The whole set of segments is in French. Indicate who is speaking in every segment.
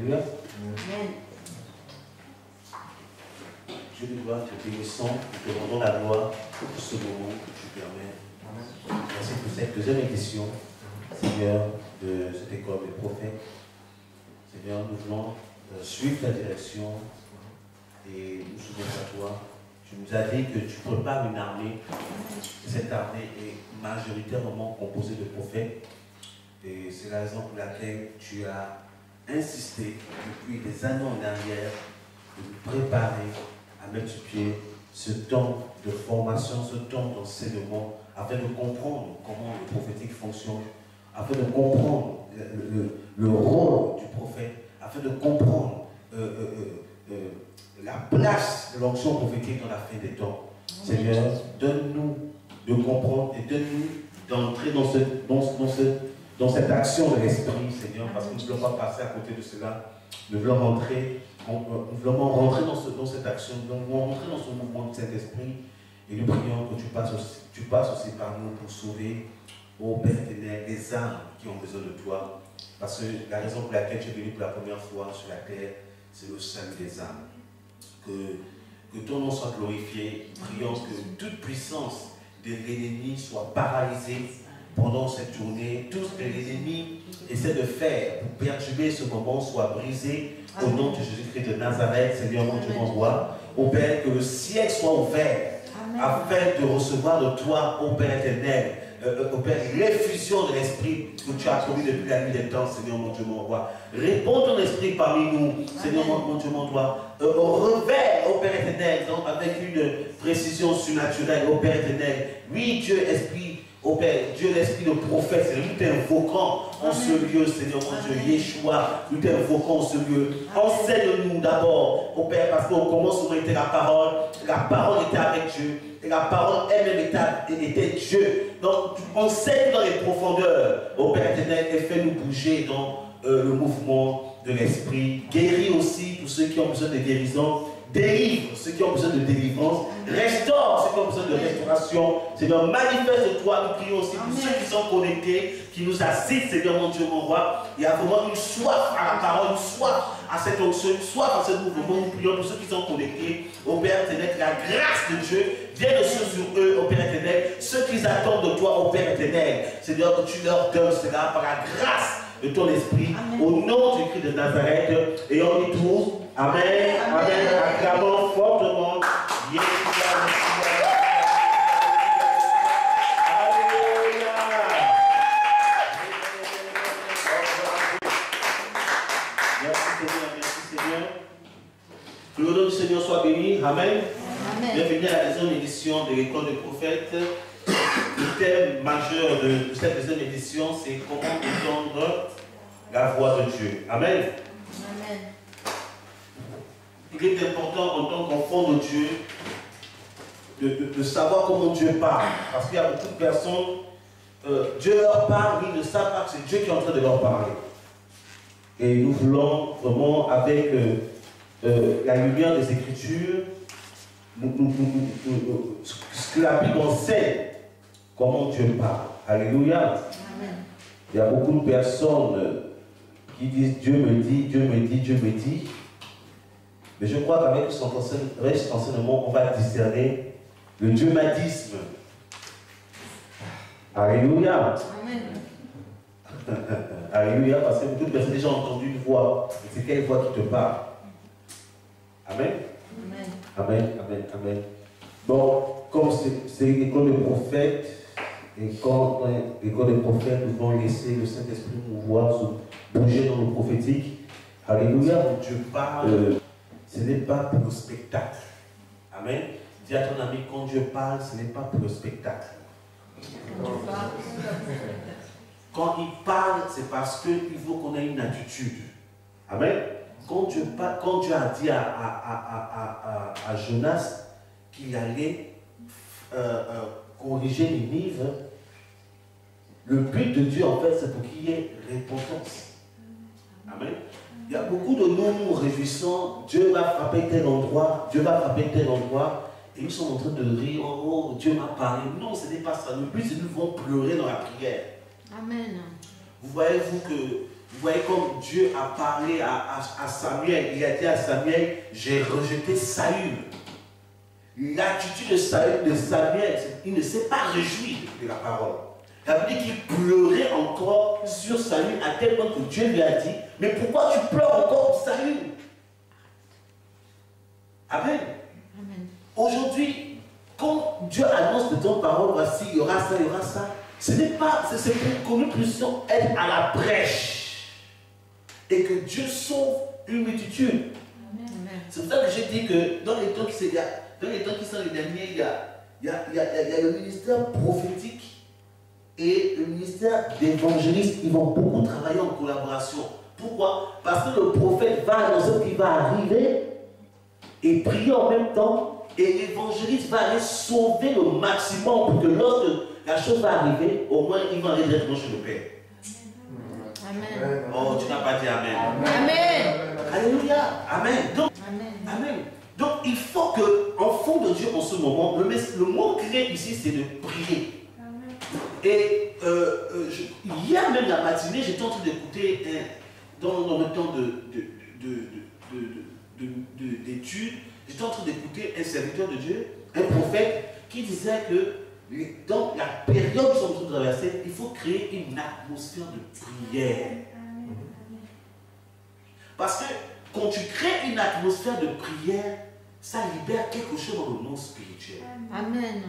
Speaker 1: Alléluia. Amen. Dieu de gloire, te bénissons, nous te rendons la gloire pour ce moment que tu permets. Merci pour cette deuxième édition, Seigneur, de cette école des prophètes. Seigneur, nous voulons suivre ta direction et nous souvenons à toi. Tu nous as dit que tu prépares une armée. Cette armée est majoritairement composée de prophètes. Et c'est la raison pour laquelle tu as insisté depuis des années en arrière de nous préparer à mettre sur pied ce temps de formation, ce temps d'enseignement, afin de comprendre comment le prophétique fonctionne, afin de comprendre le rôle du prophète, afin de comprendre la place de l'onction prophétique dans la fin des temps. Seigneur, donne-nous de comprendre et donne-nous d'entrer dans cette action de l'esprit, Seigneur, parce que nous ne voulons pas passer à côté de cela. Nous voulons rentrer, dans cette action, nous voulons rentrer dans ce mouvement de cet esprit. Et nous prions que tu passes aussi par nous pour sauver, ô Père éternel, les âmes qui ont besoin de toi. Parce que la raison pour laquelle tu es venu pour la première fois sur la terre, c'est le salut des âmes. Que ton nom soit glorifié. Prions que toute puissance de l'ennemi soit paralysée pendant cette journée. Tout ce que l'ennemi essaie de faire pour perturber ce moment soit brisé au nom de Jésus-Christ de Nazareth. Seigneur, mon Dieu, m'envoie. Ô Père, que le ciel soit ouvert afin de recevoir de toi, ô Père éternel, ô Père, l'effusion de l'esprit que tu as promis depuis la nuit des temps, Seigneur, mon Dieu, m'envoie. Réponds ton esprit parmi nous, Seigneur, mon Dieu, m'envoie. Revers, ô Père éternel, donc avec une précision surnaturelle, ô Père éternel. Oui, Dieu, esprit, ô Père, Dieu, l'esprit de prophète, c'est nous t'invoquons en ce lieu, Seigneur, mon Dieu, Yeshua, nous t'invoquons en ce lieu. Enseigne-nous d'abord, ô Père, parce qu'au commencement était la parole était avec Dieu, et la parole elle-même était Dieu. Donc, enseigne dans les profondeurs, ô Père éternel, et fais-nous bouger dans le mouvement de l'esprit. Guéris aussi pour ceux qui ont besoin de guérison. Délivre ceux qui ont besoin de délivrance. Restaure ceux qui ont besoin de restauration. Seigneur, manifeste-toi. Nous prions aussi pour ceux qui sont connectés, qui nous assistent, Seigneur, mon Dieu, mon roi. Il y a vraiment une soif à la parole, une soif à cette onction, une soif à ce mouvement. Nous prions pour ceux qui sont connectés. Au Père éternel, que la grâce de Dieu vienne sur eux, au Père éternel. Ceux qui attendent de toi, au Père éternel. Seigneur, que tu leur donnes cela par la grâce de ton esprit. Amen. Au nom du Christ de Nazareth. Et on dit tous. Amen. Amen. Acclamons fortement. Alléluia. Merci Seigneur. Merci Seigneur. Que le nom du Seigneur soit béni. Amen. Bienvenue à la deuxième édition de l'école des prophètes. Le thème majeur de cette deuxième édition, c'est comment entendre la voix de Dieu. Amen. Amen. Il est important en tant qu'enfant de Dieu de savoir comment Dieu parle. Parce qu'il y a beaucoup de personnes, Dieu leur parle, ils ne savent pas que c'est Dieu qui est en train de leur parler. Et nous voulons vraiment, avec la lumière des Écritures, ce que la Bible enseigne, comment Dieu parle. Alléluia. Amen. Il y a beaucoup de personnes qui disent Dieu me dit, Dieu me dit, Dieu me dit. Mais je crois qu'avec cet enseignement, on va discerner le dieumadisme. Alléluia. Amen. Alléluia, parce que beaucoup de personnes ont déjà entendu une voix. C'est quelle voix qui te parle? Amen. Amen. Amen, amen, amen. Bon, comme c'est l'école des prophètes, et quand l'école des prophètes, nous allons laisser le Saint-Esprit mouvoir, se bouger dans le prophétique. Alléluia. Quand Dieu parle, ce n'est pas pour le spectacle. Amen. Dis à ton ami, quand Dieu parle, ce n'est pas pour le spectacle. Quand il parle, c'est parce qu'il faut qu'on ait une attitude. Amen. Quand Dieu a dit à Jonas qu'il allait corriger Ninive, le but de Dieu, en fait, c'est pour qu'il y ait repentance. Amen. Il y a beaucoup de nous réjouissants, Dieu va frapper tel endroit, Dieu va frapper tel endroit, et ils sont en train de rire, oh, Dieu m'a parlé. Non, ce n'est pas ça. Le but, c'est que nous devons pleurer dans la prière. Amen. Vous voyez, vous, que Vous voyez comme Dieu a parlé à Samuel. Il a dit à Samuel, j'ai rejeté Saül. L'attitude de Samuel, il ne s'est pas réjoui de la parole. Ça veut dire qu'il pleurait encore sur Saül à tel point que Dieu lui a dit, mais pourquoi tu pleures encore pour Saül? Amen.
Speaker 2: Amen.
Speaker 1: Aujourd'hui, quand Dieu annonce de ton parole, voici, il y aura ça, il y aura ça, ce n'est pas, c'est pour que nous puissions être à la brèche et que Dieu sauve une multitude. C'est pour ça que j'ai dit que dans les temps qui sont les derniers, il y a le ministère prophétique et le ministère d'évangéliste. Ils vont beaucoup travailler en collaboration. Pourquoi? Parce que le prophète va annoncer ce qui va arriver et prier en même temps, et l'évangéliste va aller sauver le maximum pour que lorsque la chose va arriver, au moins il va aller directement chez le Père.
Speaker 2: Amen.
Speaker 1: Oh, tu n'as pas dit Amen.
Speaker 2: Amen.
Speaker 1: Alléluia. Amen. Donc,
Speaker 2: Amen.
Speaker 1: Amen. Donc il faut que, enfant de Dieu en ce moment, le mot clé ici c'est de prier. Amen. Et hier même la matinée, j'étais en train d'écouter dans le temps d'études, j'étais en train d'écouter un serviteur de Dieu, un prophète, qui disait que dans la période que nous sommes en train de traverser, il faut créer une atmosphère de prière. Parce que quand tu crées une atmosphère de prière, ça libère quelque chose dans le monde spirituel.
Speaker 2: Amen.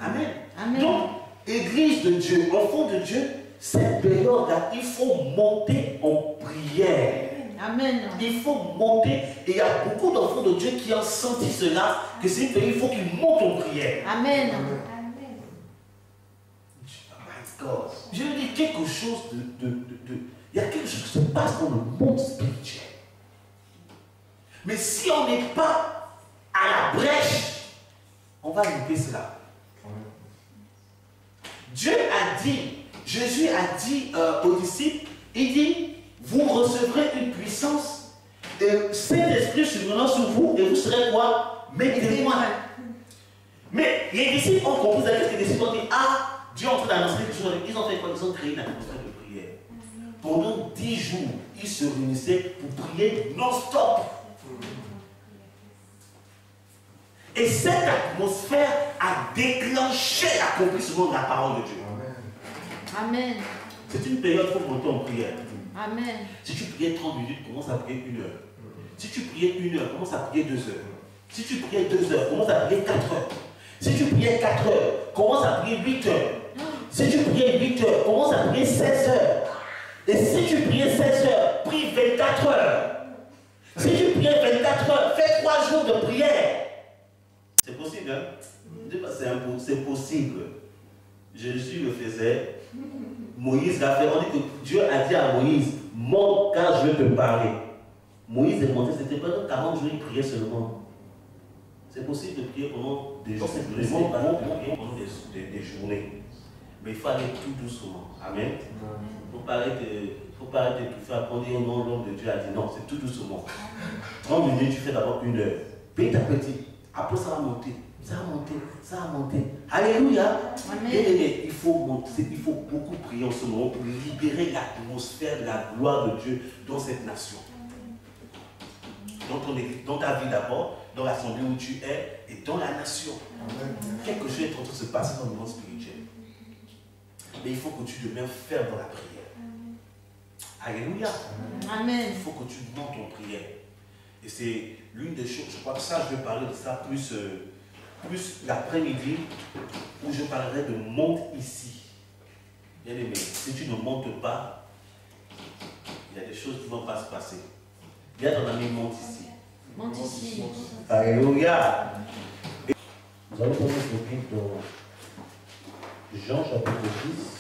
Speaker 1: Amen.
Speaker 2: Amen.
Speaker 1: Donc, Église de Dieu, enfant de Dieu, cette période-là, il faut monter en prière.
Speaker 2: Amen.
Speaker 1: Il faut monter. Et il y a beaucoup d'enfants de Dieu qui ont senti cela, que c'est une période, il faut qu'ils montent en prière.
Speaker 2: Amen.
Speaker 1: My God. Je veux dire quelque chose il y a quelque chose qui se passe dans le monde spirituel. Mais si on n'est pas à la brèche, on va louper cela. Dieu a dit, Jésus a dit aux disciples, il dit, vous recevrez une puissance, et Saint-Esprit survenant sur vous, et vous serez quoi? Mes témoins. Mais les disciples ont compris, que les disciples ont dit, ah, Dieu est en train d'annoncer quelque chose. Ils ont fait quoi? Ils ont créé une atmosphère de prière. Pendant 10 jours, ils se réunissaient pour prier non-stop. Et cette atmosphère a déclenché l'accomplissement de la parole de Dieu.
Speaker 2: Amen.
Speaker 1: C'est une période où il faut monter en prière.
Speaker 2: Amen.
Speaker 1: Si tu priais 30 minutes, commence à prier 1 heure. Si tu priais 1 heure, commence à prier 2 heures. Si tu priais 2 heures, commence à prier 4 heures. Si tu priais 4 heures, commence à prier 8 heures. Si tu priais 8 heures, commence à prier 16 heures. Et si tu priais 16 heures, prie 24 heures. Si tu priais 24 heures, fais 3 jours de prière. C'est possible, hein? C'est possible. Jésus le faisait. Moïse l'a fait. On dit que Dieu a dit à Moïse, monte car je vais te parler. Moïse est monté, c'était pas 40 jours, il priait seulement. C'est possible de prier pendant des jours, c'est pendant des journées. Mais il faut aller tout doucement. Amen. Il ne faut pas arrêter de tout faire. On dit au nom l'homme de Dieu a dit non, c'est tout doucement. 30 minutes, tu fais d'abord 1 heure. Petit à petit. Après, ça va monter. Ça va monter. Ça va monter. Alléluia. Et il faut monter. Il faut beaucoup prier en ce moment pour libérer l'atmosphère de la gloire de Dieu dans cette nation. Dans ta vie d'abord, dans l'assemblée où tu es et dans la nation. Quelque chose est en train de se passer dans le monde spirituel. Mais il faut que tu demeures ferme dans la prière. Alléluia.
Speaker 2: Amen.
Speaker 1: Il faut que tu montes en prière. Et c'est l'une des choses, je crois que ça, je vais parler de ça plus l'après-midi, où je parlerai de monte ici. Bien aimé, si tu ne montes pas, il y a des choses qui ne vont pas se passer. Viens ton ami, monte ici.
Speaker 2: Monte ici.
Speaker 1: Alléluia. Nous allons prendre ce livre dans Jean chapitre 10.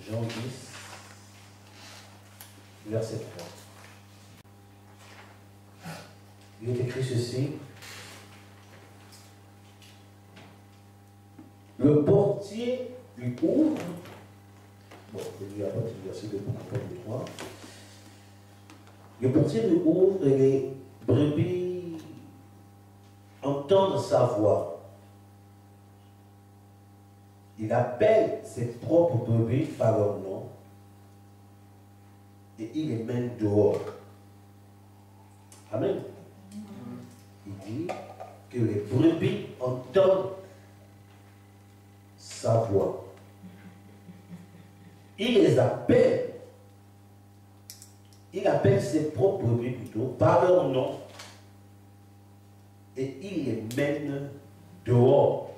Speaker 1: Jean 10, verset 3. Il est écrit ceci. Le portier lui ouvre. Bon, il y a pas de verset de beaucoup de 3. Le portier lui ouvre et les brebis entendent
Speaker 3: entendre sa voix. Il appelle ses propres brebis par leur nom et il les mène dehors. Amen. Il dit que les brebis entendent sa voix. Il les appelle. Il appelle ses propres brebis plutôt par leur nom et il les mène dehors.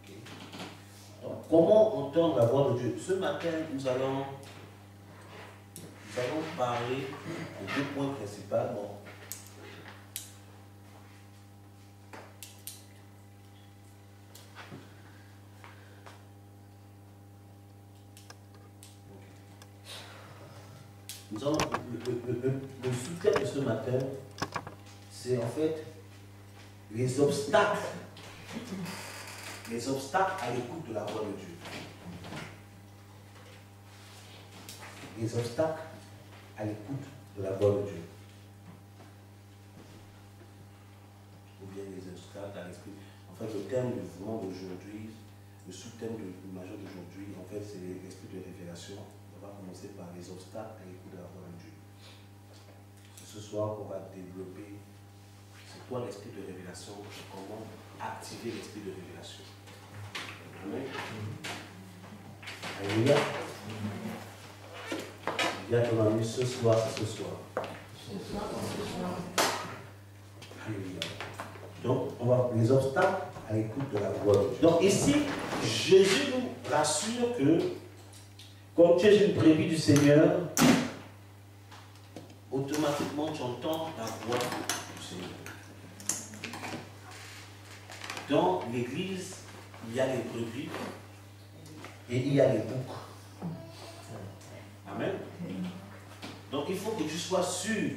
Speaker 3: Okay. Donc, comment entendre la voix de Dieu? Ce matin, nous allons parler de deux points principalement. Nous allons, le sous-thème de ce matin, c'est en fait les obstacles à l'écoute de la voix de Dieu. Les obstacles à l'écoute de la voix de Dieu. Ou bien les obstacles à l'esprit. En fait, le thème du mouvement d'aujourd'hui, le sous-thème majeur d'aujourd'hui, en fait, c'est l'esprit de révélation. On va commencer par les obstacles à l'écoute de la voix de Dieu. Ce soir, on va développer c'est quoi l'esprit de révélation, comment activer l'esprit de révélation. Amen. Alléluia. Il y a ton ami ce soir, c'est ce soir. Alléluia. Donc, on va les obstacles à l'écoute de la voix de Dieu. Donc ici, Jésus nous rassure que quand tu es une brebis du Seigneur, automatiquement tu entends la voix du Seigneur. Dans l'église, il y a les brebis et il y a les boucs. Amen. Donc il faut que tu sois sûr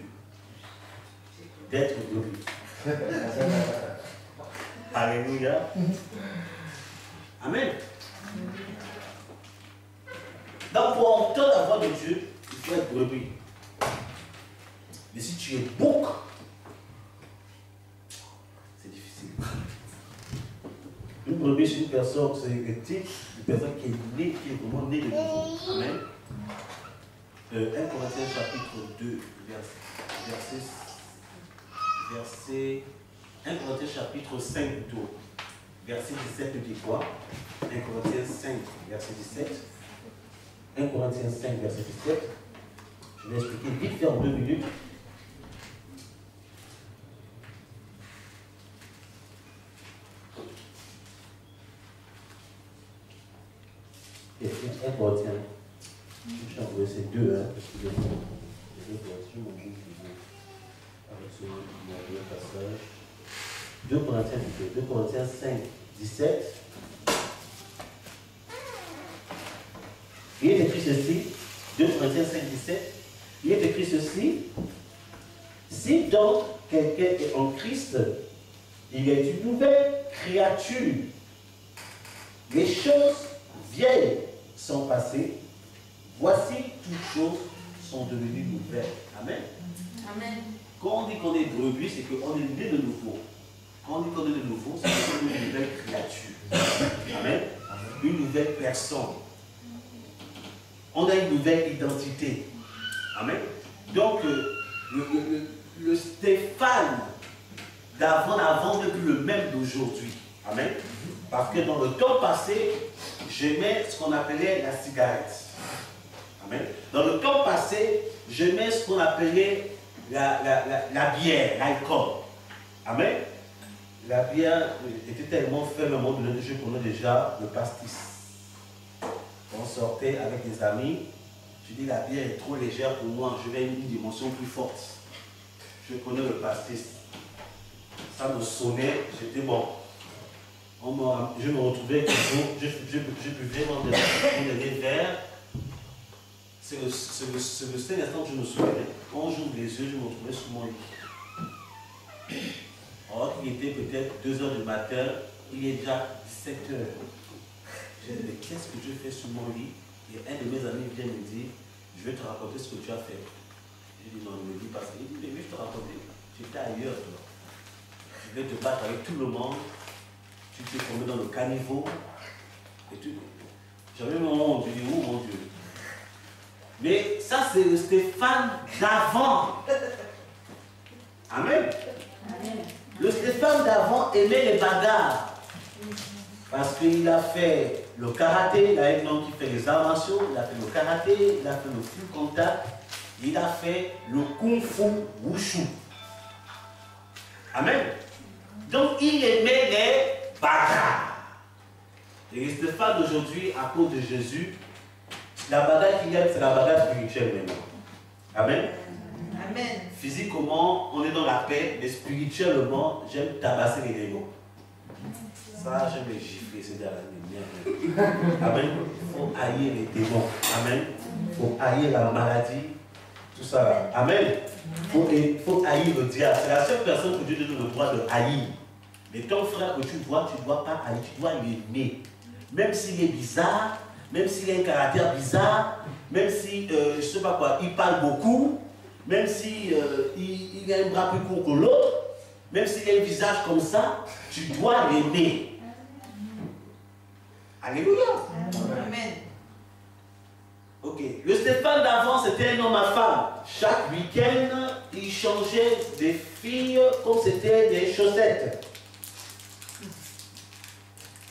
Speaker 3: d'être brebis. Alléluia. Amen. Donc pour entendre la voix de Dieu, il faut être brebis. Mais si tu es bouc, c'est difficile. Une brebis, c'est une personne, c'est le type de personne qui est vraiment née de nouveau. Amen. 1 Corinthiens chapitre 2, verset 1 Corinthiens chapitre 5 plutôt. Verset 17 nous dit quoi? 1 Corinthiens 5, verset 17. 1 Corinthiens 5, verset 17. Je vais expliquer vite fait en 2 minutes. Et 1 Corinthiens. Je vais envoyer ces deux, hein, parce que les deux Corinthiens, mon Dieu, avec ce passage. 2 Corinthiens, 2 Corinthiens 5, 17. Il est écrit ceci, 2 Corinthiens 5, 17. Il est écrit ceci. Si donc quelqu'un est en Christ, il est une nouvelle créature. Les choses vieilles sont passées. Voici, toutes choses sont devenues nouvelles. Amen.
Speaker 2: Amen.
Speaker 3: Quand on dit qu'on est brebis, c'est qu'on est né de nouveau. Quand on dit qu'on est de nouveau, c'est qu'on est une nouvelle créature. Amen. Une nouvelle personne. On a une nouvelle identité. Amen. Donc, le Stéphane d'avant n'est plus le même d'aujourd'hui. Amen. Parce que dans le temps passé, j'aimais ce qu'on appelait la cigarette. Amen. Dans le temps passé, j'aimais ce qu'on appelait la bière, l'alcool. Amen. La bière était tellement faible à un moment donné que je connais déjà le pastis. On sortait avec des amis. Je dis la bière est trop légère pour moi, je vais une dimension plus forte. Je connais le pastis. Ça me sonnait, j'étais bon. Je me retrouvais toujours, je buvais mon dernier verre. C'est le seul instant que je me souvenais. Quand j'ouvre les yeux, je me retrouvais sur mon lit. Or, il était peut-être 2 h du matin, il est déjà 17 h. J'ai dit, mais qu'est-ce que je fais sur mon lit? Et un de mes amis vient me dire, je vais te raconter ce que tu as fait. J'ai dit, non, ne me dis pas ça. Il dit, mais je vais te raconter. J'étais ailleurs, toi. Tu voulais te battre avec tout le monde. Tu t'es tombé dans le caniveau. Et tu... J'avais un moment où tu dis, oh mon Dieu. Mais ça, c'est le Stéphane d'avant. Amen.
Speaker 2: Amen.
Speaker 3: Le Stéphane d'avant aimait les bagarres. Parce qu'il a fait le karaté, il a un homme qui fait les arts martiaux, il a fait le karaté, il a fait le full contact, il a fait le kung fu wushu. Amen. Donc il aimait les bagarres. Et le Stéphane d'aujourd'hui, à cause de Jésus, la bagarre qu'il aime, c'est la bagarre spirituelle maintenant. Amen.
Speaker 2: Amen.
Speaker 3: Physiquement, on est dans la paix, mais spirituellement, j'aime tabasser les démons. Ça, j'aime les gifler, c'est derrière la lumière. Amen. Il faut haïr les démons. Amen. Il faut haïr la maladie. Tout ça. Amen. Il faut haïr le diable. C'est la seule personne que Dieu te donne le droit de haïr. Mais ton frère que tu vois, tu ne dois pas haïr, tu dois l'aimer. Même s'il est bizarre, même s'il a un caractère bizarre, même si, je ne sais pas quoi, il parle beaucoup, même si il a un bras plus court que l'autre, même s'il a un visage comme ça, tu dois l'aimer. Alléluia.
Speaker 2: Amen.
Speaker 3: Ok. Le Stéphane d'avant, c'était un homme à femme. Chaque week-end, il changeait des filles comme c'était des chaussettes.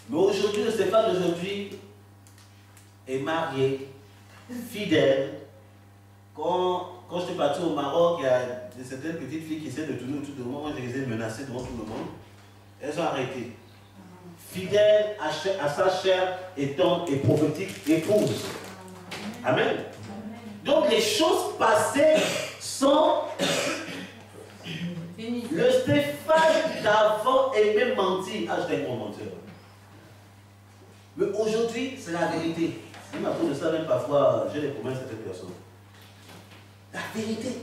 Speaker 3: Mais aujourd'hui, le Stéphane d'aujourd'hui est marié, fidèle. Quand je suis parti au Maroc, il y a certaines petites filles qui essaient de tourner autour de moi. Moi, je les ai menacées devant tout le monde. Elles ont arrêté. Fidèle à sa chère et tendre et prophétique épouse. Amen. Donc les choses passées sont
Speaker 2: Fini.
Speaker 3: le Stéphane d'avant aimait mentir. Ah, j'étais un bon menteur. Mais aujourd'hui, c'est la vérité. Même à cause de ça, même parfois, j'ai des problèmes avec certaines personnes. La vérité.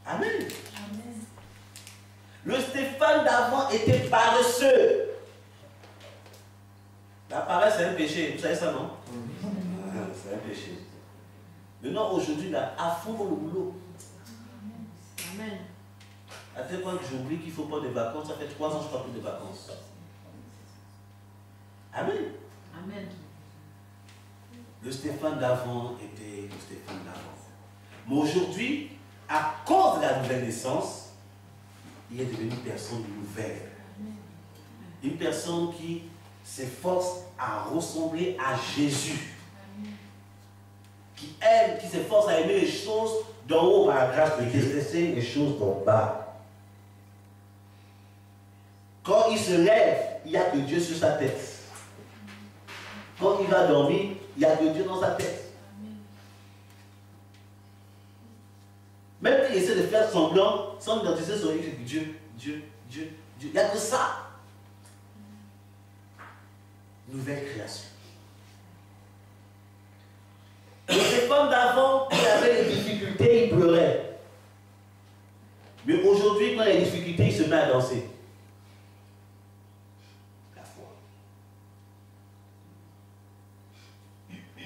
Speaker 3: Amen.
Speaker 2: Amen.
Speaker 3: Le Stéphane d'avant était paresseux. La paresse, c'est un péché. Vous savez ça, non? C'est un péché. Maintenant, aujourd'hui, là, à fond dans le boulot.
Speaker 2: Amen.
Speaker 3: À tel point que j'oublie qu'il faut pas de vacances. Ça fait 3 ans que je ne prends plus de vacances. Amen.
Speaker 2: Amen.
Speaker 3: Le Stéphane d'avant était le Stéphane d'avant. Mais aujourd'hui, à cause de la nouvelle naissance, il est devenu une personne nouvelle. Une personne qui s'efforce à ressembler à Jésus. Qui aime, qui s'efforce à aimer les choses d'en haut par la grâce de détester les choses d'en bas. Quand il se lève, il n'y a que Dieu sur sa tête. Quand il va dormir, il n'y a que Dieu dans sa tête. Même s'il essaie de faire semblant, sans identifier son Dieu, Dieu, Dieu, Dieu. Il n'y a que ça. Nouvelle création. Le Stéphane d'avant, il avait des difficultés, il pleurait. Mais aujourd'hui, quand il y a des difficultés, il se met à danser. La foi.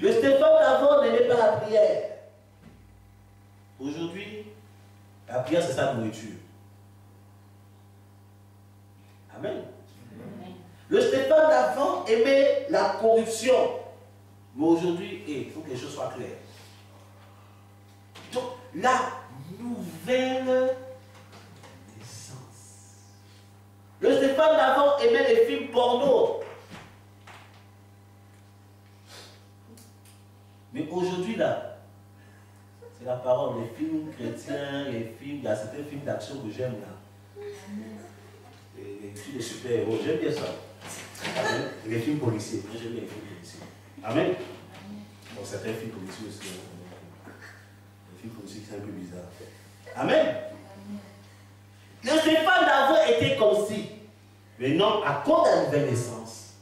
Speaker 3: Le Stéphane d'avant n'aimait pas la prière. Aujourd'hui, la prière, c'est sa nourriture. Amen. Le Stéphane d'avant aimait la corruption. Mais aujourd'hui, il faut que les choses soient claires. Donc, la nouvelle naissance. Le Stéphane d'avant aimait les films porno. Mais aujourd'hui, là, c'est la parole, les films chrétiens, les films, il y a certains films d'action que j'aime là. Les films de super-héros, j'aime bien ça. Amen. Et les films policiers, moi j'aime bien les films policiers. Amen. Bon, certains films policiers aussi. Les films policiers qui sont un peu bizarres. Amen. Le Stéphane d'avant était comme si. Mais non, à cause de la nouvelle naissance,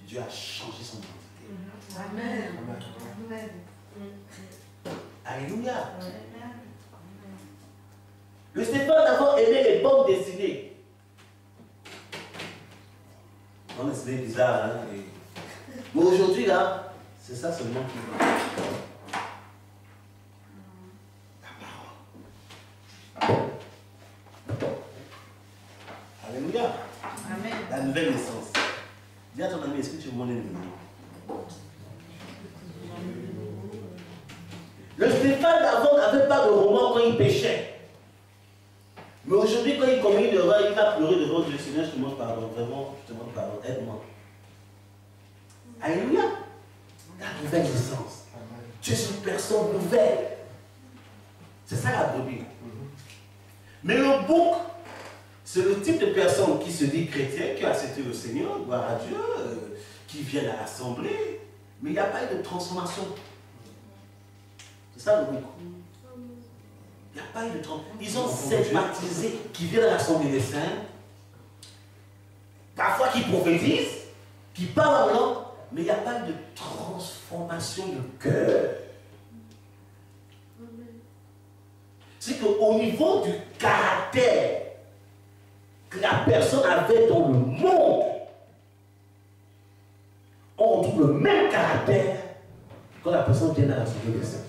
Speaker 3: Dieu a changé son identité.
Speaker 2: Amen.
Speaker 4: Amen.
Speaker 3: Alléluia. Le Stéphane d'avant aimait les bandes dessinées. On est bizarre, hein? Mais aujourd'hui, là, c'est ça seulement qui va. La parole. la nouvelle naissance. Dis à ton ami, est-ce que tu veux mon ennemi? Le Stéphane d'avant n'avait pas de roman quand il péchait. Mais aujourd'hui, quand il commet une erreur, il va pleurer devant Dieu. Seigneur, je te demande pardon. Vraiment, je te demande pardon. Aide-moi. Alléluia. La nouvelle naissance. Tu es une personne nouvelle. C'est ça la brebis. Mais le bouc, c'est le type de personne qui se dit chrétien, qui a accepté le Seigneur, gloire à Dieu, qui vient à l'assemblée. Mais il n'y a pas eu de transformation. C'est ça le bouc. Il n'y a pas eu de transformation. Ils ont sympathisé, qui viennent à l'assemblée des saints, parfois qui prophétisent, qui parlent en langue, mais il n'y a pas eu de transformation de cœur. C'est qu'au niveau du caractère que la personne avait dans le monde, on retrouve le même caractère quand la personne vient à l'assemblée des saints.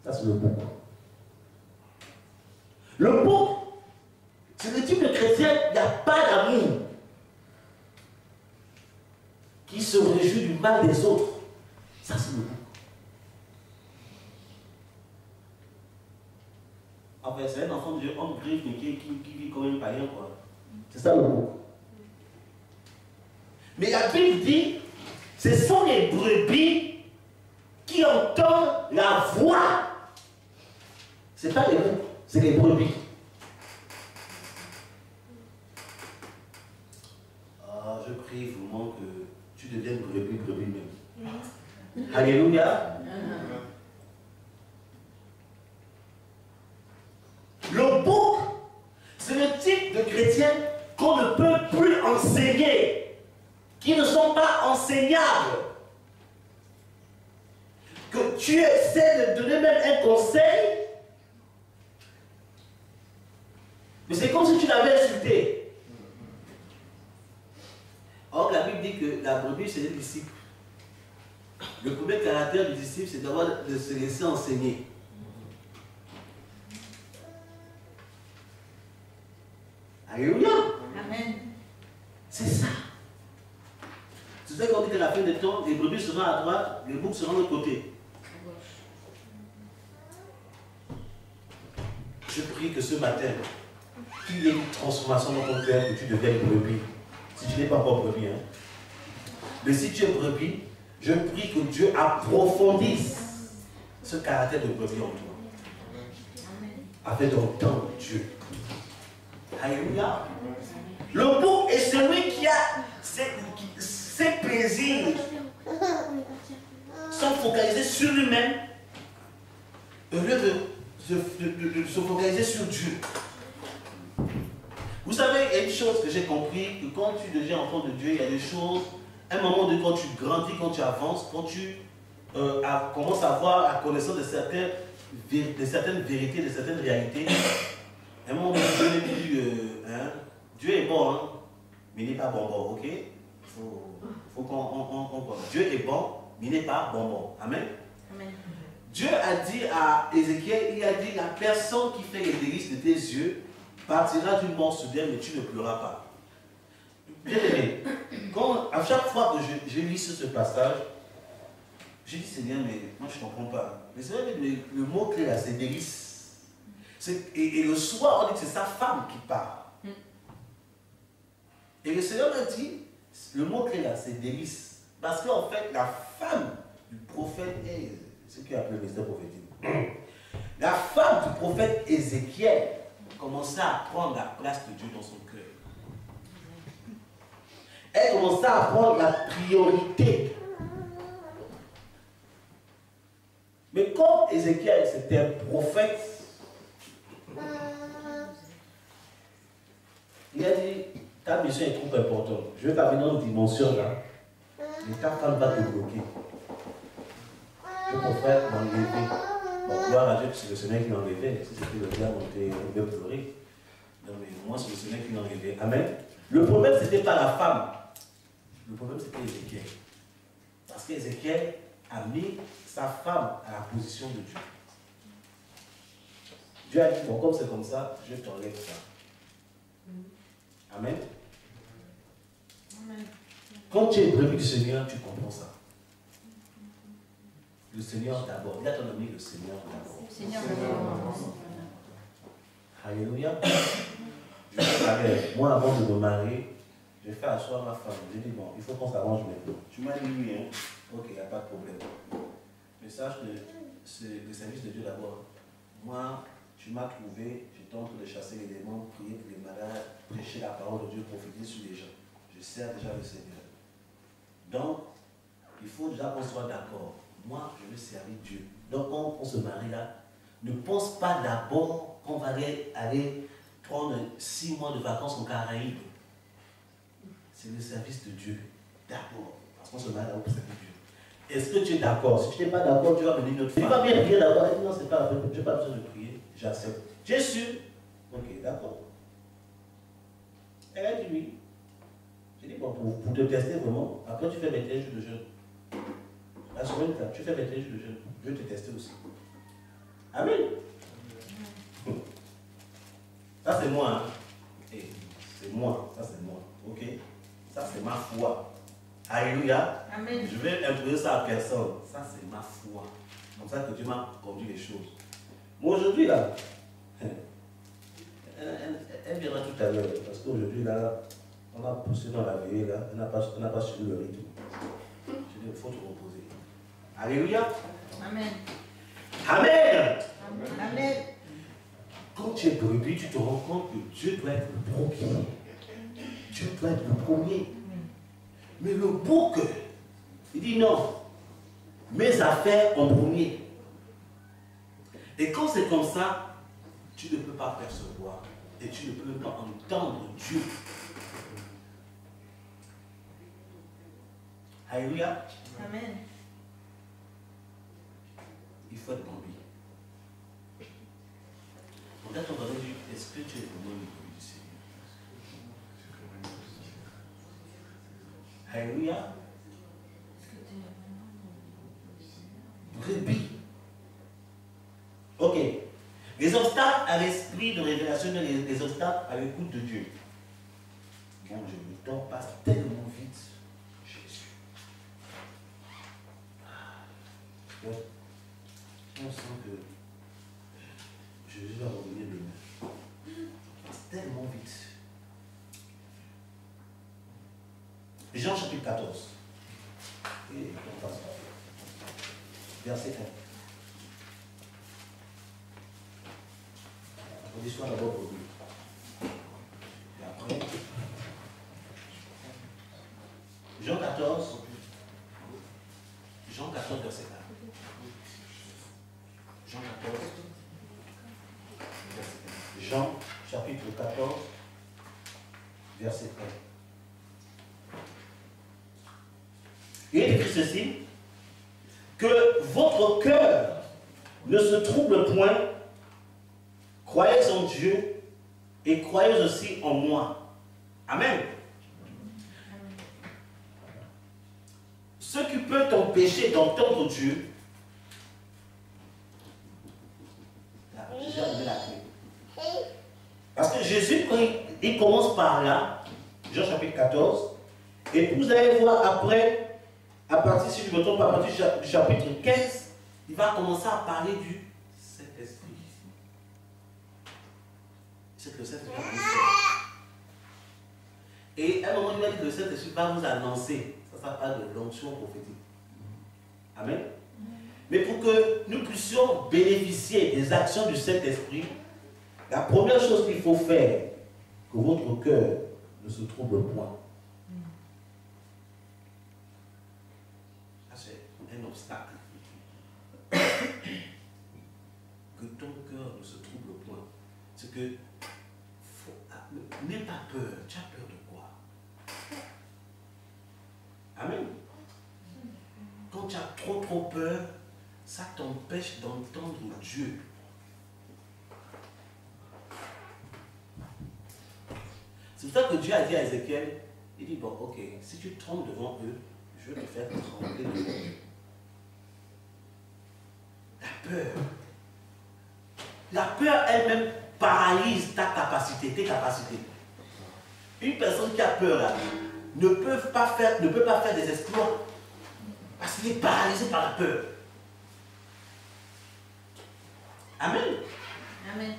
Speaker 3: Ça, c'est le bouc. Le bouc, c'est le type de chrétien, il n'y a pas d'amour, qui se réjouit du mal des autres. Ça, c'est le bouc. En fait, c'est un enfant de Dieu, homme griffe, mais qui vit comme un païen, quoi. C'est ça le bouc. Mais la Bible dit, ce sont les brebis qui entendent la voix. Ce n'est pas les boucs, c'est les brebis. Ah, je prie vraiment que tu deviennes brebis même. Alléluia. Le bouc, c'est le type de chrétien qu'on ne peut plus enseigner, qui ne sont pas enseignables. Que tu essaies de donner même un conseil, mais c'est comme si tu l'avais insulté. Or, la Bible dit que la brebis, c'est le disciple. Le premier caractère du disciple, c'est de se laisser enseigner. Alléluia.
Speaker 2: Amen.
Speaker 3: C'est ça. C'est ça qu'on dit qu'à la fin des temps, les brebis seront à droite, les boucs seront de l'autre côté. Je prie que ce matin, qu'il y ait une transformation dans ton cœur, que tu deviennes brebis. Si tu n'es pas encore brebis, hein. Mais si tu es brebis, je prie que Dieu approfondisse ce caractère de brebis en toi. Afin d'entendre Dieu. Alléluia. Le bouc est celui qui a ses plaisirs sont focalisés sur lui-même au lieu de se focaliser sur Dieu. Vous savez, il y a une chose que j'ai compris, que quand tu deviens enfant de Dieu, il y a des choses, à un moment de quand tu grandis, quand tu avances, quand tu commences à avoir la connaissance de certaines vérités, de certaines réalités. À un moment donné, Dieu est bon, hein, mais il n'est pas bonbon, ok? Faut qu'on Dieu est bon, mais il n'est pas bonbon. Amen.
Speaker 2: Amen.
Speaker 3: Dieu a dit à Ézéchiel, il a dit, la personne qui fait les délices de tes yeux partira d'une mort soudaine, mais tu ne pleuras pas. Bien aimé, à chaque fois que je lis ce passage, je dis, Seigneur, mais moi je ne comprends pas. Mais c'est vrai que le mot clé là, c'est délice. Et le soir, on dit que c'est sa femme qui parle. Et le Seigneur m'a dit, le mot clé là, c'est délice. Parce qu'en fait, la femme du prophète, ce qui est appelé le mystère prophétique, la femme du prophète Ézéchiel commençait à prendre la place de Dieu dans son cœur. Elle commençait à prendre la priorité. Mais comme Ézéchiel, c'était un prophète, il a dit, ta mission est trop importante. Je vais t'amener dans une dimension là. Et ta femme va te bloquer. Le prophète m'a enlevé. Bon, gloire à Dieu que c'est le Seigneur qui l'a enlevé. Si c'était le diable, on devait pleurer. Non, mais moi, c'est le Seigneur qui l'a enlevé. Amen. Le problème, ce n'était pas la femme. Le problème, c'était Ézéchiel. Parce qu'Ézéchiel a mis sa femme à la position de Dieu. Dieu a dit, bon, comme c'est comme ça, je t'enlève ça.
Speaker 1: Amen.
Speaker 2: Amen.
Speaker 1: Quand tu es brebis du Seigneur, tu comprends ça. Le Seigneur d'abord. Dis à ton ami le Seigneur d'abord.
Speaker 2: Seigneur,
Speaker 1: Alléluia. Moi, avant de me marier, j'ai fait asseoir ma femme. J'ai dit, bon, il faut qu'on s'arrange maintenant. Tu m'as dit oui, hein? Ok, il n'y a pas de problème. Mais sache que c'est le service de Dieu d'abord. Moi, tu m'as trouvé, j'étais en train de chasser les démons, prier pour les malades, prêcher la parole de Dieu, prophétiser sur les gens. Je sers déjà le Seigneur. Donc, il faut déjà qu'on soit d'accord. Moi, je veux servir Dieu. Donc, quand on se marie là, ne pense pas d'abord qu'on va aller prendre 6 mois de vacances en Caraïbes. C'est le service de Dieu. D'abord. Parce qu'on se marie d'abord pour servir Dieu. Est-ce que tu es d'accord? Si tu n'es pas d'accord, tu vas venir notre femme. Tu vas bien prier d'abord. Elle dit non, c'est pas la peine. Je n'ai pas besoin de prier. J'accepte. Tu es sûr? Ok, d'accord. Elle a dit oui. J'ai dit bon, pour te tester vraiment, après tu fais 21 jours de jeûne. La semaine, tu fais 21 jours de jeûne. Je vais te tester aussi. Amen. Ça c'est moi. Hein. Et c'est moi. Ça c'est moi. Ok? Ça c'est ma foi. Alléluia.
Speaker 2: Amen.
Speaker 1: Je vais imposer ça à personne. Ça c'est ma foi. Comme ça que Dieu m'a conduit les choses. Moi aujourd'hui là, elle viendra tout à l'heure. Parce qu'aujourd'hui là, on a poussé dans la veillée là, on n'a pas suivi le rythme. Je dis, il faut te reposer. Alléluia.
Speaker 2: Amen.
Speaker 1: Amen.
Speaker 2: Amen.
Speaker 1: Quand tu es brebis, tu te rends compte que Dieu doit être le premier. Dieu doit être le premier. Mais le bouc, il dit non. Mes affaires en premier. Et quand c'est comme ça, tu ne peux pas percevoir. Et tu ne peux même pas entendre Dieu. Alléluia.
Speaker 2: Amen.
Speaker 1: Il faut être brebis. Regarde ton voisin et dis, est-ce que tu es vraiment une brebis du Seigneur? Alléluia. Brebis. Ok. Les obstacles à l'esprit de révélation, les obstacles à l'écoute de Dieu. Bon Dieu, le temps passe tellement vite. Jésus. On sent que Jésus va revenir demain. Ça passe tellement vite. Jean chapitre 14. Et on passe. Verset 1. On dit soit d'abord pour lui. Et après, Jean 14, verset 1. Jean 14, verset 1. Jean chapitre 14, verset 1. Il est écrit ceci, que votre cœur ne se trouble point, croyez en Dieu et croyez aussi en moi. Amen. Ce qui peut t'empêcher d'entendre Dieu, j'ai donné la clé. Parce que Jésus, quand il commence par là, Jean chapitre 14, et puis vous allez voir après, à partir, si je ne me trompe pas, à partir du chapitre 15, il va commencer à parler du Saint-Esprit. C'est que le Saint-Esprit va vous faire. Et à un moment, il va dire que le Saint-Esprit va vous annoncer. Ça parle de l'onction prophétique. Amen. Mais pour que nous puissions bénéficier des actions du Saint-Esprit, la première chose qu'il faut faire, que votre cœur ne se trouble point. Ça, c'est un obstacle. Que ton cœur ne se trouble point. C'est que, n'aie pas peur. Tu as peur de quoi? Amen. Quand tu as trop peur, ça t'empêche d'entendre Dieu. C'est pour ça que Dieu a dit à Ézéchiel, il dit, bon, ok, si tu trembles devant eux, je vais te faire trembler devant eux. La peur. La peur elle-même paralyse ta capacité, tes capacités.
Speaker 3: Une personne qui a peur là, ne peut pas faire des exploits parce qu'il est paralysé par la peur. Amen.
Speaker 2: Amen.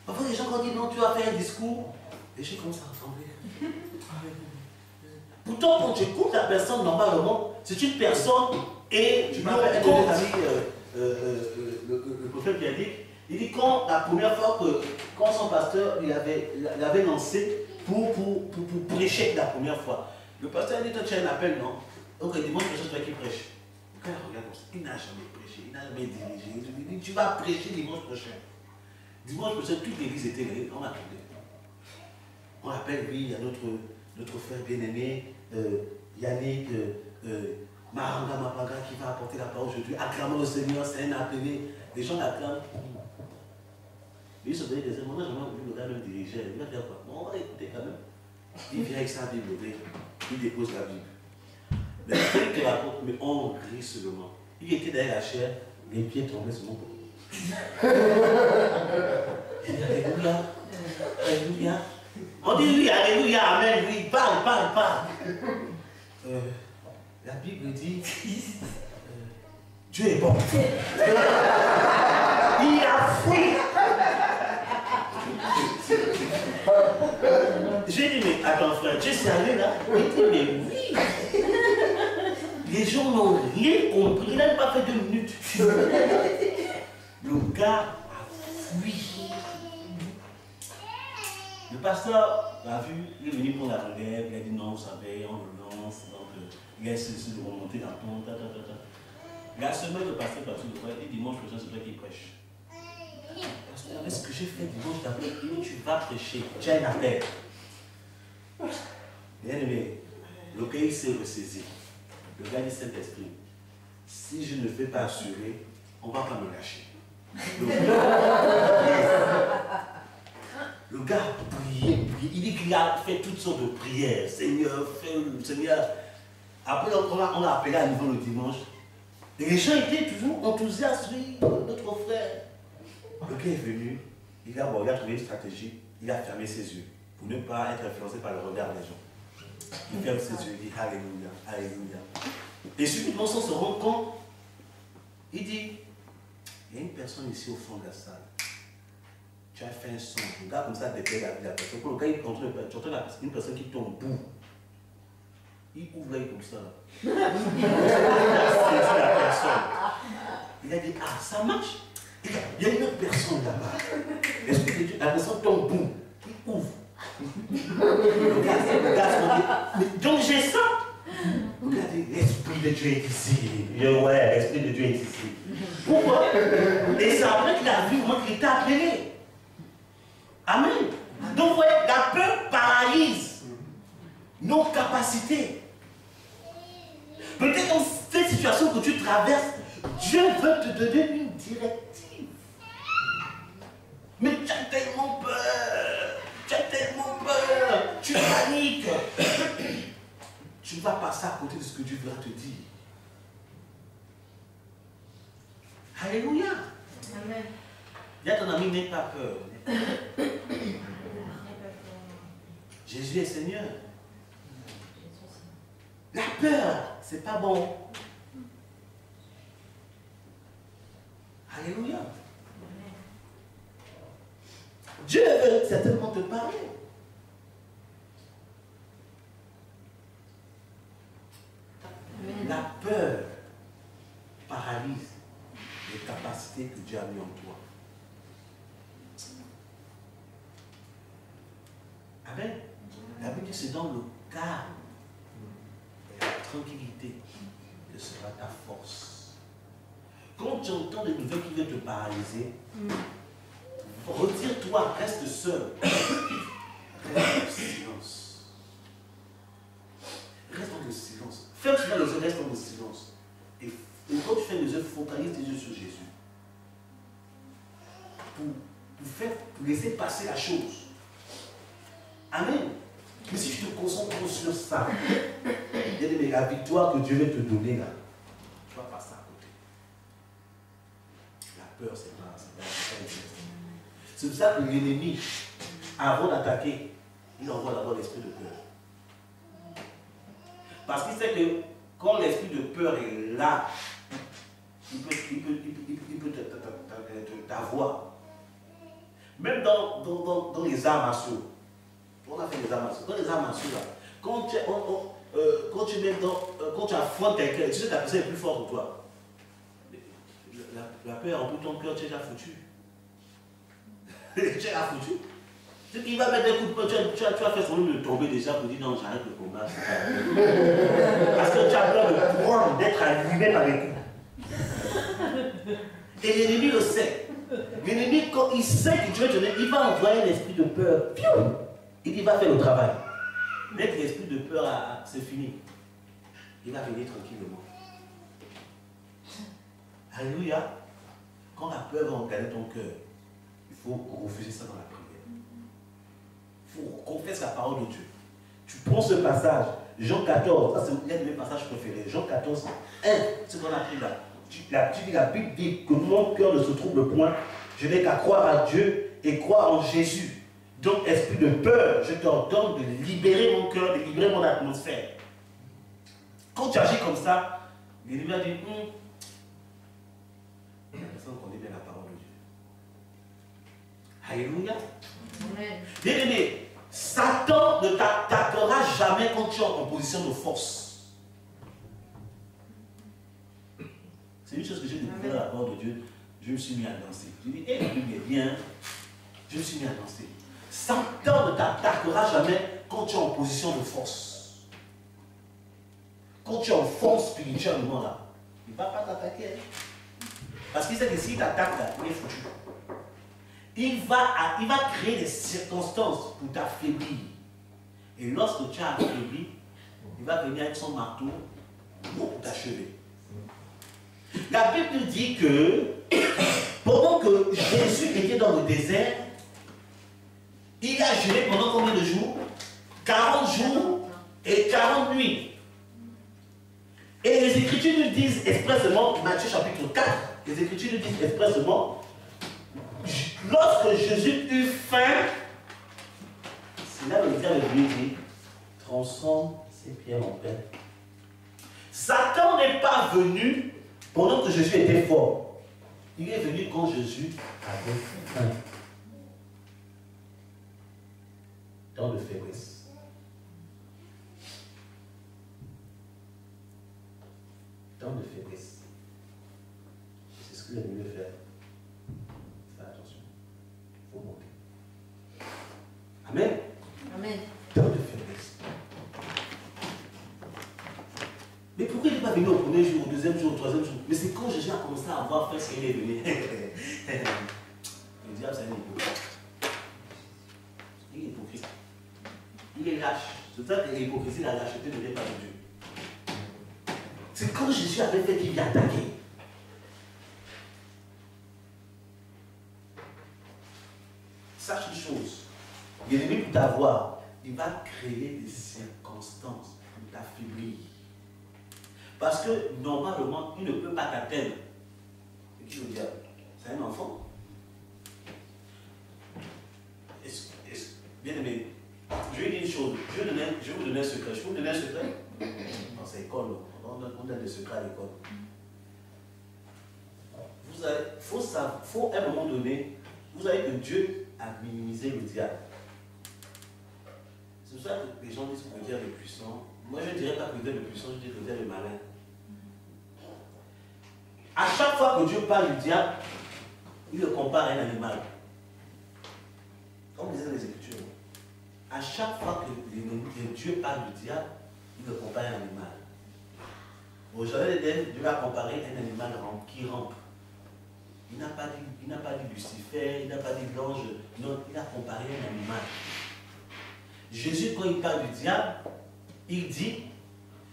Speaker 3: Parfois les gens quand disent non, tu vas faire un discours, les gens commencent à ressembler. Pourtant, quand tu écoutes la personne, normalement, c'est une personne et je me rappelle un de mes amis, le prophète qui a dit, il dit quand la première fois quand son pasteur l'avait lancé pour prêcher la première fois, le pasteur a dit, toi tu as un appel, non? Donc il dit, moi je toi qui prêche. Quand il regarde comme ça, il n'a jamais prêché, il n'a jamais dirigé. Il dit, tu vas prêcher dimanche prochain. Dimanche prochain, toute l'église était là, on attendait. On appelle, oui, il y a notre frère bien-aimé, Yannick Maranga Mapanga qui va apporter la parole aujourd'hui. Acclamons le Seigneur, c'est un appelé. Les gens l'acclament. Lui, il se donnait des ailes. Moi, j'ai jamais vu le gars même diriger. Il va faire quoi? Bon, on va écouter quand même. Il vient avec sa Bible, il dépose la Bible. Mais il te raconte, mais on rit seulement. Il était derrière la chair, les pieds tombaient sur mon dos. Il dit Alléluia, Alléluia. On dit oui, Alléluia, Amen, oui, parle. La Bible dit Dieu est bon. Il a fui. J'ai dit, mais attends frère, tu es sérieux là? Il dit, mais oui. Les gens n'ont rien compris, il n'a pas fait 2 minutes. Le gars a fui. Le pasteur l'a vu, il est venu prendre la relève, il a dit non, vous savez, on le lance, donc il a essayé de remonter la pente, La semaine, le pasteur parti de quoi, et dimanche prochain, c'est toi qui prêche. Pasteur, avec ce que j'ai fait dimanche d'après, il dit, tu vas prêcher, tu as un appel. Bien aimé, le pays s'est ressaisi. Le gars dit Saint-Esprit, si je ne fais pas assurer, on ne va pas me lâcher. Le gars a prié. Il dit qu'il a fait toutes sortes de prières. Seigneur, Seigneur. Après, on l'a appelé à nouveau le dimanche. Et les gens étaient toujours enthousiastes, oui, notre frère. Le gars est venu, il a trouvé une stratégie, il a fermé ses yeux pour ne pas être influencé par le regard des gens. Il ferme ses yeux, il dit Alléluia, Alléluia. Et subitement, sans se rendre compte, il dit, il y a une personne ici au fond de la salle. Tu as fait un son. Le gars comme ça déplaît la personne. Quand le gars il continue, tu entends une personne qui tombe bout. Il ouvre l'œil comme ça. Il a dit, ah, ça marche. Il y a une autre personne là-bas. Est-ce que la personne tombe bout? Il ouvre. Le gars dit, donc j'ai ça. Le gars dit, l'Esprit de Dieu est ici. Il dit, ouais, l'Esprit de Dieu est ici. Pourquoi? Et c'est après qu'il a vu moi qu'il t'a appelé. Amen. Donc, vous voyez, la peur paralyse nos capacités. Peut-être dans cette situation que tu traverses, Dieu veut te donner une directive. Mais tu as tellement peur. Tu paniques. Tu vas passer à côté de ce que Dieu va te dire. Alléluia.
Speaker 2: Amen.
Speaker 3: Dis à ton ami, n'aie pas peur. Jésus est Seigneur. La peur, c'est pas bon. Alléluia. Dieu veut certainement te parler. La peur paralyse les capacités que Dieu a mis en toi. Amen. La Bible dit c'est dans le calme et la tranquillité que sera ta force. Quand tu entends des nouvelles qui viennent te paralyser, retire-toi, reste seul. Reste dans le silence. Reste dans le silence. Ferme souvent les yeux, reste dans le silence. Et quand tu fais les yeux, focalise tes yeux sur Jésus. Pour laisser passer la chose. Amen. Mais si tu te concentres sur ça, mais la victoire que Dieu veut te donner là, tu vas passer à côté. La peur, c'est pas une. C'est pour ça que l'ennemi, avant d'attaquer, il envoie d'abord l'esprit de peur. Parce qu'il sait que quand l'esprit de peur est là, il peut t'avoir. Même dans les arts martiaux, on a fait des arts martiaux. Dans les arts martiaux, là, quand tu affrontes quelqu'un, tu sais que la personne est plus forte que toi. La peur en tout ton cœur, tu es déjà foutu. Tu es déjà foutu. C'est qu'il va mettre un coup de poing, tu as fait son nom de tomber déjà pour dire non, j'arrête le combat. Parce que tu as peur de prendre, d'être allumé par les coups. Et l'ennemi le sait. L'ennemi, quand il sait que tu vas te donner, il va envoyer l'esprit de peur. Il va faire le travail. Dès que l'esprit de peur, c'est fini, il va venir tranquillement. Alléluia. Quand la peur va engager ton cœur, il faut refuser ça dans la prière. Il faut confesser la parole de Dieu. Tu prends ce passage, Jean 14, ça c'est l'un de mes passages préférés. Jean 14, 1, c'est qu'on a pris là. Tu dis, la Bible dit que mon cœur ne se trouble point. Je n'ai qu'à croire à Dieu et croire en Jésus. Donc, esprit de peur, je t'ordonne de libérer mon cœur, de libérer mon atmosphère. Quand tu agis comme ça, l'ennemi va dire, la personne connaît bien la parole de Dieu. Alléluia. Bien-aimé, Satan ne t'attaquera jamais quand tu es en position de force. C'est une chose que j'ai découvert à la parole de Dieu. Je me suis mis à danser. Je dis, la Bible est bien. Je me suis mis à danser. Satan ne t'attaquera jamais quand tu es en position de force. Quand tu es en force spirituellement là, il ne va pas t'attaquer. Parce qu'il sait que s'il t'attaque là, il est foutu. Il va créer des circonstances pour t'affaiblir. Et lorsque tu as affaibli, il va venir avec son marteau pour t'achever. La Bible dit que pendant que Jésus était dans le désert, il a jeûné pendant combien de jours? 40 jours et 40 nuits. Et les Écritures nous disent expressément, Matthieu chapitre 4, les Écritures nous disent expressément, lorsque Jésus eut faim, c'est là que le diable lui dit, transforme ces pierres en pain. Satan n'est pas venu pendant que Jésus était fort. Il est venu quand Jésus avait faim. Dans de faiblesse. Dans de faiblesse. C'est ce que l'ennemi veut faire. Fais attention. Il faut monter. Amen.
Speaker 2: Amen.
Speaker 3: Dans de faiblesse. Mais pourquoi il n'est pas venu au premier jour, au deuxième jour, au troisième jour? Mais c'est quand Jésus a commencé à avoir fait ce qu'il est venu. Le diable, c'est un hypocrite. Il est hypocrite. Il est lâche. C'est ça que l'hypocrisie, la lâcheté ne vient pas de Dieu. C'est quand Jésus avait fait qu'il vient attaquer. Sache une chose. L'ennemi pour t'avoir, il va créer des circonstances pour t'affaiblir. Parce que normalement, il ne peut pas t'atteindre. Et qui veut dire? C'est un enfant. Bien aimé, je vais dire une chose. Je vais vous donner un secret. Je vais vous donner un secret. Dans cette école, on a des secrets à l'école. Il faut à un moment donné, vous savez que Dieu a minimisé le diable. C'est pour ça que les gens disent que le diable est puissant. Moi, je ne dirais pas que le diable est puissant, je dis que le diable est malin. À chaque fois que Dieu parle du diable, il le compare à un animal. Comme disait les Écritures. À chaque fois que Dieu parle du diable, il le compare à un animal. Au jardin d'Éden, Dieu a comparé un animal qui rampe. Il n'a pas dit Lucifer, il n'a pas dit l'ange, non, il a comparé un animal. Jésus, quand il parle du diable, il dit,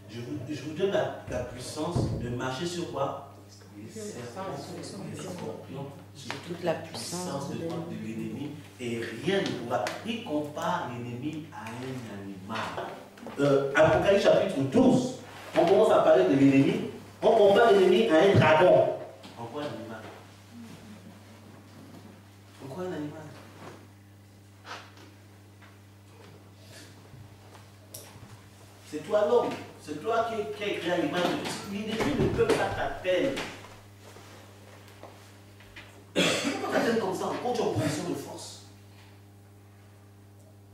Speaker 3: je vous donne la puissance de marcher sur quoi? Les scorpions, sur toute la puissance de l'ennemi, et rien ne pourra. Il compare l'ennemi à un animal. Apocalypse chapitre 12, on commence à parler de l'ennemi, on compare l'ennemi à un dragon. En quoi un animal? En quoi un animal? C'est toi l'homme. C'est toi qui as créé à l'image de Dieu. L'ennemi ne peut pas t'atteindre. Pourquoi t'atteindre comme ça? Quand tu es en position de force.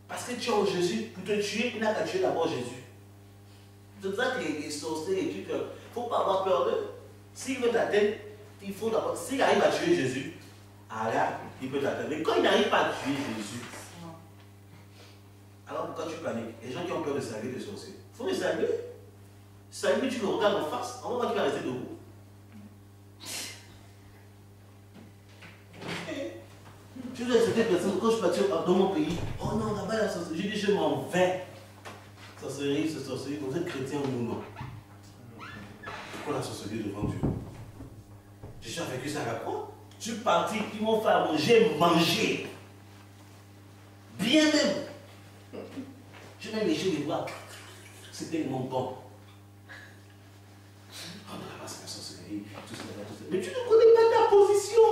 Speaker 3: Parce que tu es en Jésus. Pour te tuer, il n'a qu'à tuer d'abord Jésus. C'est pour ça que les sorciers, les trucs, il ne faut pas avoir peur d'eux. S'il veut t'atteindre, il faut d'abord. S'il arrive à tuer Jésus, alors il peut t'atteindre. Mais quand il n'arrive pas à tuer Jésus, alors pourquoi tu paniques? Les gens qui ont peur de saluer les sorciers, il faut les saluer. Saluer, tu le regardes en face, on va voir qu'il va rester debout. Je dis à certaines personnes, quand je suis parti dans mon pays, oh non, là-bas, la sorcellerie, j'ai dit, je m'en vais. Sorcellerie, c'est sorcellerie, vous êtes chrétien ou non? Pourquoi la sorcellerie devant Dieu? Je suis vécu ça à la croix. Je suis parti, ils m'ont fait à manger, manger. Bien même. J'ai même léché les bras. C'était mon bon. Oh non, là-bas, c'est la sorcellerie, tout ça, tout ça. Mais tu ne connais pas ta position.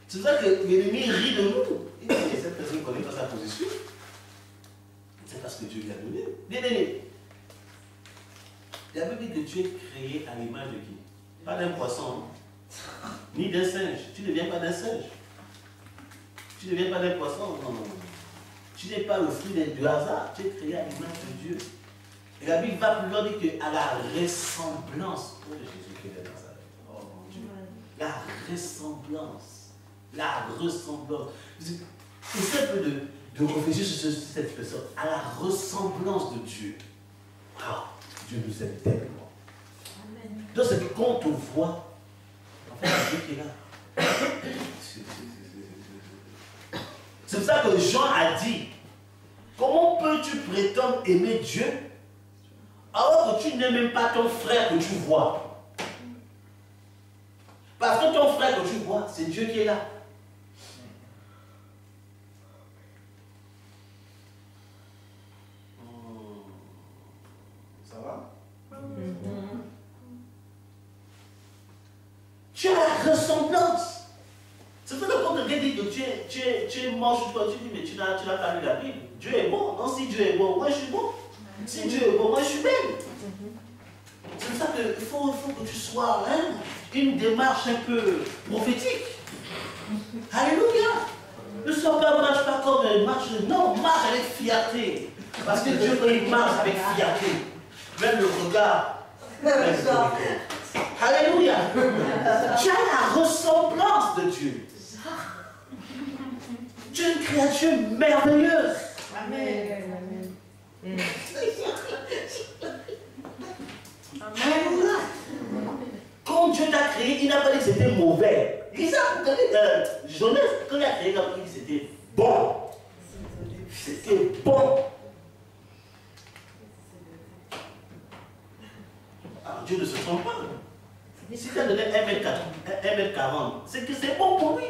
Speaker 3: C'est pour ça que l'ennemi rit de nous. Il dit que cette personne ne connaît pas sa position. C'est parce que Dieu lui a donné. Bien aimé. La Bible dit que tu es créé à l'image de qui? Pas d'un poisson, ni d'un singe. Tu ne viens pas d'un singe. Tu ne viens pas d'un poisson. Non, non, non. Tu n'es pas le fruit du hasard. Tu es créé à l'image de Dieu. Et la Bible va plus loin dire qu'à la ressemblance de Jésus qui est dans sa vie. Oh mon Dieu. La ressemblance. La ressemblance. Essaie un peu de réfléchir sur cette personne. À la ressemblance de Dieu. Wow. Dieu nous aime tellement. Amen. Donc c'est que quand on te voit, en fait, c'est Dieu qui est là. C'est pour ça que Jean a dit, comment peux-tu prétendre aimer Dieu alors que tu n'aimes même pas ton frère que tu vois? Parce que ton frère que tu vois, c'est Dieu qui est là. Ça va? Tu as la ressemblance. C'est pour ça que quand quelqu'un dit que tu es moche, tu dis, mais tu n'as pas lu la Bible. Dieu est bon. Non, si Dieu est bon, moi je suis bon. Si Dieu est bon, moi je suis belle. C'est pour ça qu'il faut que tu sois une démarche un peu prophétique. Alléluia. Ne sois pas, marche pas comme une marche. Non, marche avec fierté. Parce que Dieu, quand il marche avec fierté, même le regard. Alléluia. Tu as la ressemblance de Dieu. Tu es une créature merveilleuse.
Speaker 2: Amen.
Speaker 3: Alléluia. Quand Dieu t'a créé, il n'a pas dit que c'était mauvais. Lisa, vous connaissez Jonas, quand il a créé, il a dit que c'était bon. C'était bon. Alors Dieu ne se trompe pas. Si tu as donné 1m40, c'est que c'est bon pour lui.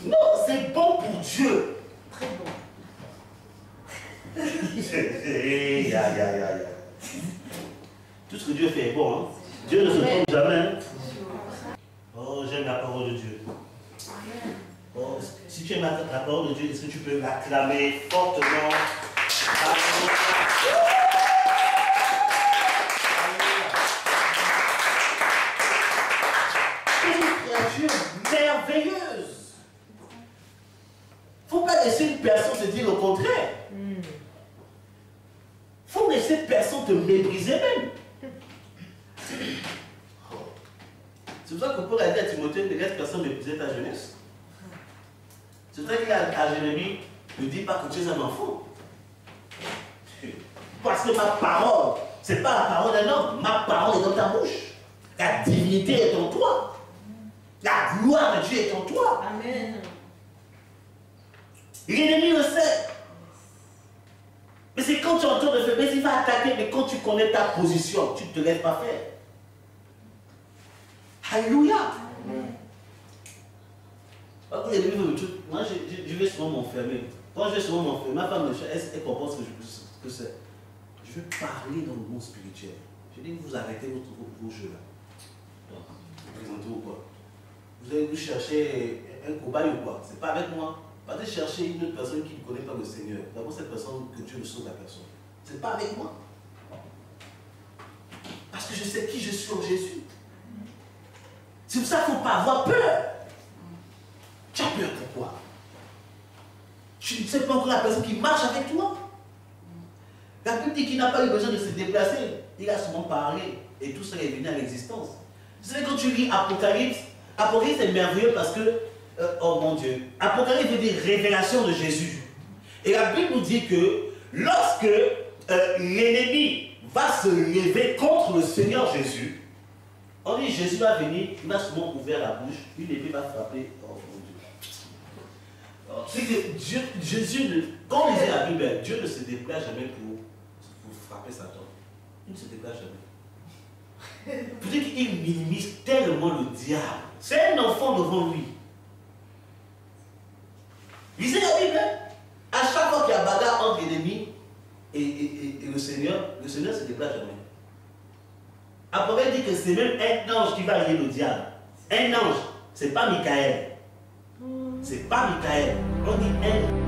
Speaker 3: Non, c'est bon pour Dieu.
Speaker 2: Très bon.
Speaker 3: Tout ce que Dieu fait est bon. Hein? Dieu ne se trompe jamais. Oh, j'aime la parole de Dieu. Oh, si tu aimes la parole de Dieu, est-ce que tu peux l'acclamer fortement? C'est une créature merveilleuse. Il ne faut pas laisser une personne te dire le contraire. Il faut laisser personne te mépriser même. C'est pour ça que Paul a dit à Timothée, ne laisse personne mépriser ta jeunesse. C'est pour ça qu'il a à Jérémie, ne dis pas que tu es un enfant. Parce que ma parole, ce n'est pas la parole d'un homme, ma parole est dans ta bouche. La divinité est en toi. La gloire de Dieu est en toi.
Speaker 2: Amen.
Speaker 3: L'ennemi le sait. Mais c'est quand tu entends de faiblesse, il va attaquer, mais quand tu connais ta position, tu ne te laisses pas faire. Alléluia. Moi, je vais souvent m'enfermer. Quand je vais souvent m'enfermer, ma femme, elle comprend ce que c'est. Je veux parler dans le monde spirituel. Je dis, vous arrêtez vos jeux là. présenter ou quoi? Vous allez vous chercher un cobaye ou quoi? C'est pas avec moi. Partez chercher une autre personne qui ne connaît pas le Seigneur. D'abord, cette personne, que Dieu le sauve la personne. C'est pas avec moi. Parce que je sais qui je suis en Jésus. C'est pour ça qu'il ne faut pas avoir peur. Tu as peur pourquoi? Tu ne sais pas encore la personne qui marche avec toi. La Bible dit qu'il n'a pas eu besoin de se déplacer. Il a seulement parlé. Et tout ça est venu à l'existence. Vous savez, quand tu lis Apocalypse, Apocalypse est merveilleux parce que, oh mon Dieu, Apocalypse veut dire révélation de Jésus. Et la Bible nous dit que lorsque l'ennemi va se lever contre le Seigneur Jésus, on dit Jésus va venir, il va seulement ouvrir la bouche, une épée va frapper. Oh mon Dieu. C'est que Dieu, Jésus, quand on lisait la Bible, Dieu ne se déplace jamais pour frapper Satan. Il ne se déplace jamais. Peut-être qu'il minimise tellement le diable. C'est un enfant devant lui. Lisez la Bible. À chaque fois qu'il y a bagarre entre l'ennemi et le Seigneur ne se déplace jamais. Après, il dit que c'est même un ange qui va lier le diable. Un ange, c'est pas Michael. C'est pas Michael. On dit un